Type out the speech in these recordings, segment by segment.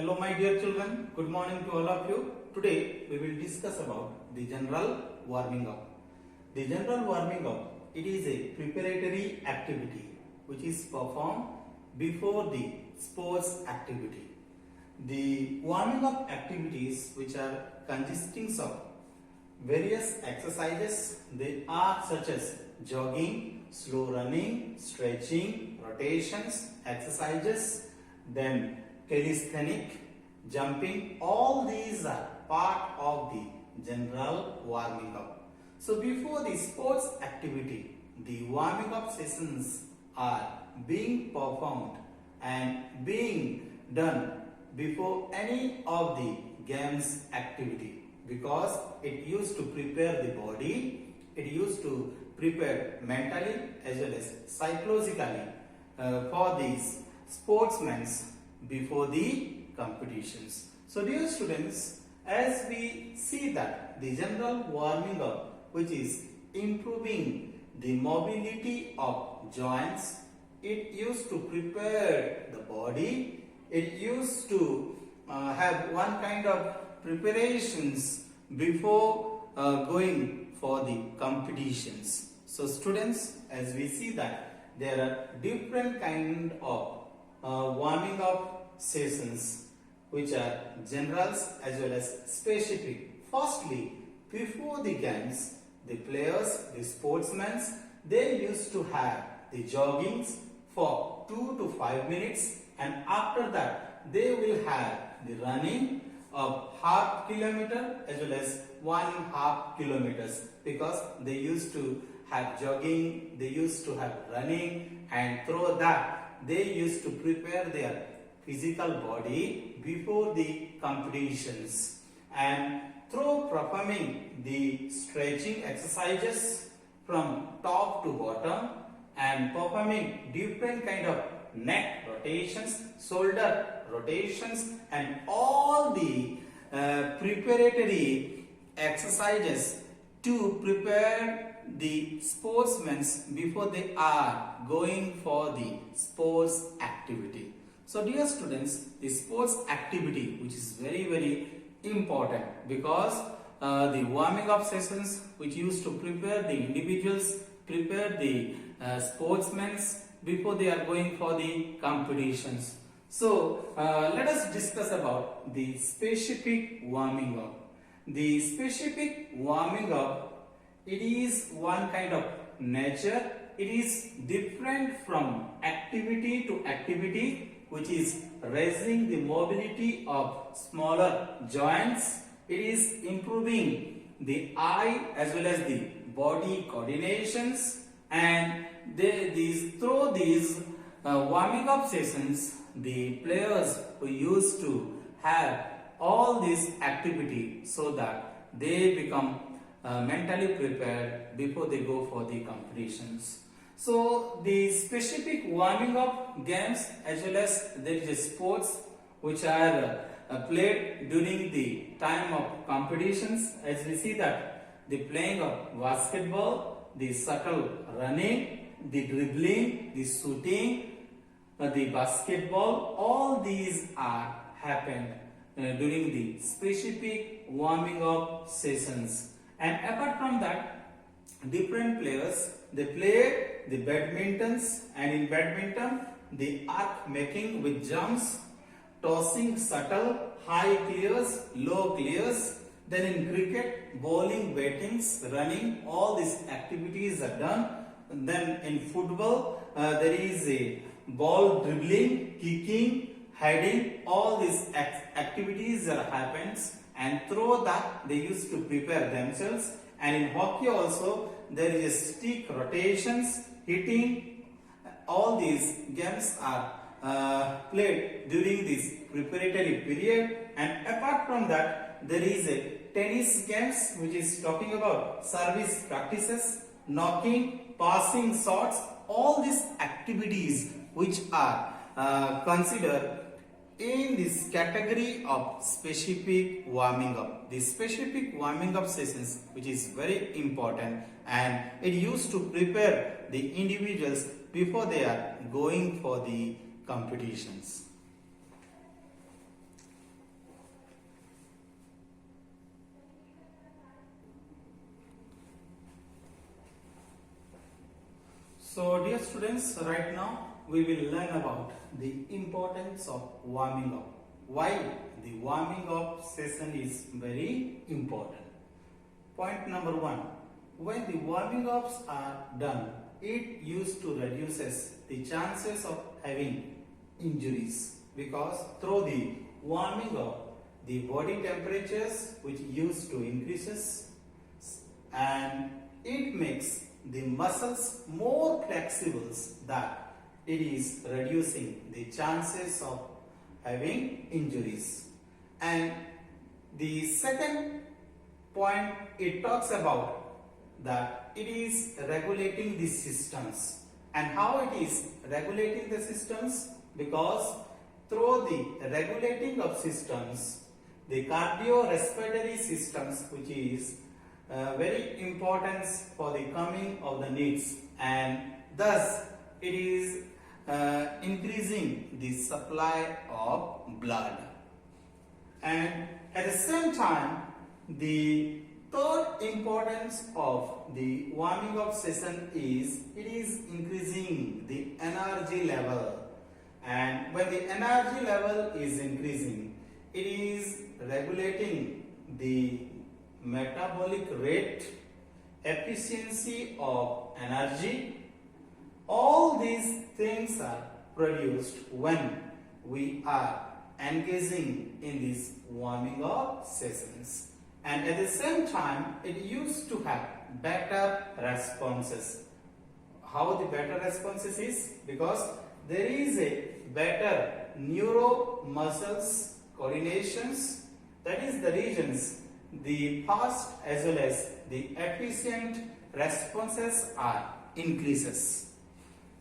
Hello my dear children, good morning to all of you. Today we will discuss about the general warming up. The general warming up, it is a preparatory activity which is performed before the sports activity. The warming up activities which are consisting of various exercises, they are such as jogging, slow running, stretching, rotations, exercises, then calisthenic, jumping. All these are part of the general warming up. So before the sports activity, the warming up sessions are being performed and being done before any of the games activity, because it used to prepare the body, it used to prepare mentally as well as psychologically for these sportsmen before the competitions. So dear students, as we see that the general warming up, which is improving the mobility of joints, it used to prepare the body, it used to have one kind of preparations before going for the competitions. So students, as we see that there are different kind of warming up sessions which are generals as well as specific. Firstly, before the games, the players, the sportsmen, they used to have the joggings for 2 to 5 minutes, and after that they will have the running of half kilometer as well as 1/2 kilometers, because they used to have jogging, they used to have running, and through that they used to prepare their physical body before the competitions. And through performing the stretching exercises from top to bottom and performing different kind of neck rotations, shoulder rotations, and all the preparatory exercises to prepare the sportsmen before they are going for the sports activity. So dear students, the sports activity, which is very important, because the warming up sessions which used to prepare the individuals, prepare the sportsmen before they are going for the competitions. So let us discuss about the specific warming up. The specific warming up, it is one kind of nature. It is different from activity to activity, which is raising the mobility of smaller joints. It is improving the eye as well as the body coordinations, and through these warming up sessions, the players who used to have all this activity so that they become mentally prepared before they go for the competitions. So the specific warming up games as well as there is a sports which are played during the time of competitions, as we see that the playing of basketball, the shuttle running, the dribbling, the shooting, the basketball, all these are happened during the specific warming up sessions. And apart from that, different players, they play the badmintons, and in badminton the arc making with jumps, tossing shuttle, high clears, low clears. Then in cricket, bowling, battings, running, all these activities are done. And then in football, there is a ball dribbling, kicking, heading, all these activities are happens, and through that they used to prepare themselves. And in hockey also there is a stick rotations, hitting. All these games are played during this preparatory period. And apart from that, there is a tennis games which is talking about service practices, knocking, passing shots, all these activities which are considered in this category of specific warming up. The specific warming up sessions, which is very important, and it used to prepare the individuals before they are going for the competitions. So dear students, right now we will learn about the importance of warming up. Why the warming up session is very important. Point number 1. When the warming ups are done, it used to reduces the chances of having injuries, because through the warming up the body temperatures which used to increases, and it makes the muscles more flexible, that it is reducing the chances of having injuries. And the second point, it talks about that it is regulating the systems. And how it is regulating the systems? Because through the regulating of systems, the cardiorespiratory systems, which is very important for the coming of the needs, and thus it is increasing the supply of blood. And at the same time, the third importance of the warming up session is it is increasing the energy level. And when the energy level is increasing, it is regulating the metabolic rate, efficiency of energy. All these things are produced when we are engaging in these warming up sessions. And at the same time, it used to have better responses. How the better responses is? Because there is a better neuromuscles coordinations, that is the regions, the fast as well as the efficient responses are increases.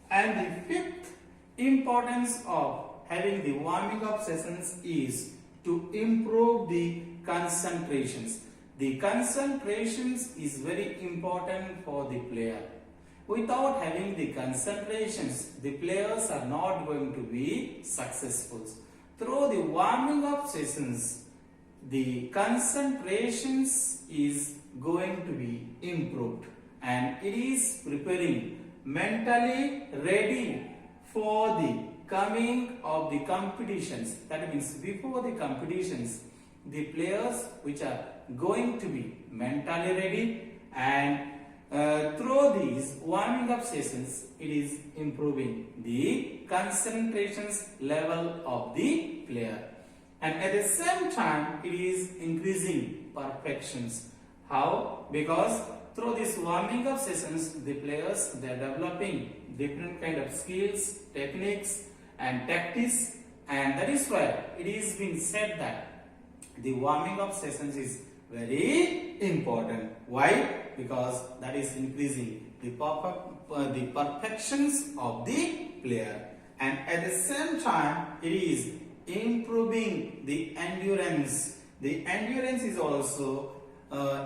And the fifth importance of having the warming up sessions is to improve the concentrations. The concentrations is very important for the player. Without having the concentrations, the players are not going to be successful. Through the warming up sessions, the concentrations is going to be improved, and it is preparing mentally ready for the coming of the competitions. That means before the competitions, the players which are going to be mentally ready, and through these warming up sessions, it is improving the concentrations level of the player. And at the same time, it is increasing perfections. How? Because through these warming up sessions, the players, they are developing different kind of skills, techniques and tactics, and that is why it is being said that the warming up sessions is very important. Why? Because that is increasing the perfections of the player, and at the same time it is improving the endurance. The endurance is also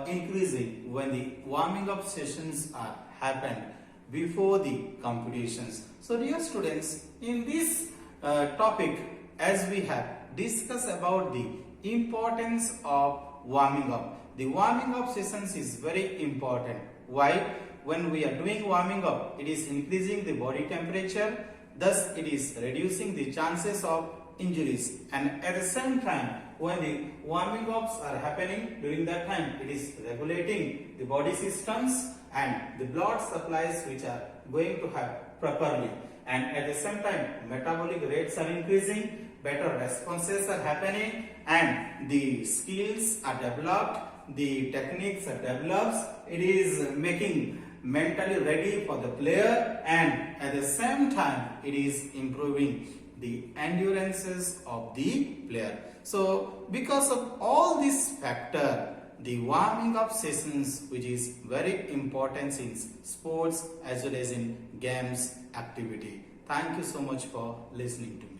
increasing when the warming up sessions are happened before the competitions. So dear students, in this topic, as we have discussed about the importance of warming up, the warming up sessions is very important. Why? When we are doing warming up, it is increasing the body temperature, thus it is reducing the chances of injuries. And at the same time, when the warming ups are happening, during that time it is regulating the body systems and the blood supplies which are going to have properly. And at the same time, metabolic rates are increasing, better responses are happening, and the skills are developed, the techniques are developed. It is making mentally ready for the player, and at the same time it is improving the endurances of the player. So because of all this factor, the warming up sessions, which is very important in sports as well as in games activity. Thank you so much for listening to me.